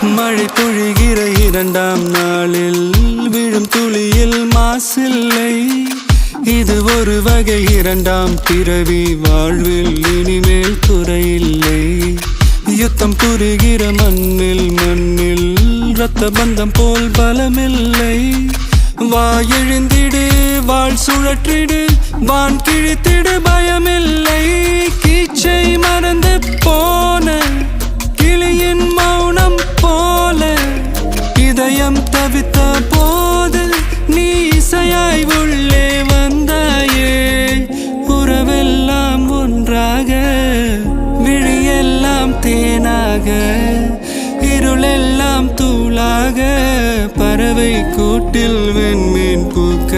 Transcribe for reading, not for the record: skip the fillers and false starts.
மழை பொழிகிற இரண்டாம் நாளில் விழும் துளியில் மாசில்லை. இது ஒரு வகை இரண்டாம் பிறவி, வாழ்வில் இனிமேல் குறையில்லை. யுத்தம் புரிகிற மண்ணில் இரத்த பந்தம் போல் பலமில்லை. வா எழுந்திடு, வாழ் சுழற்றிடு, வான் கிழித்திடு, பயமில்லை. கீச்சை மறந்து போன கிளியின் மௌனம் போல இதயம் தவித்த போது நீ இசையாய் உள்ளே வந்தாயே. உறவெல்லாம் ஒன்றாக, விழியெல்லாம் தேனாக, இருளெல்லாம் தூளாக, பறவை கூட்டில் வெண்மீன் பூக்க.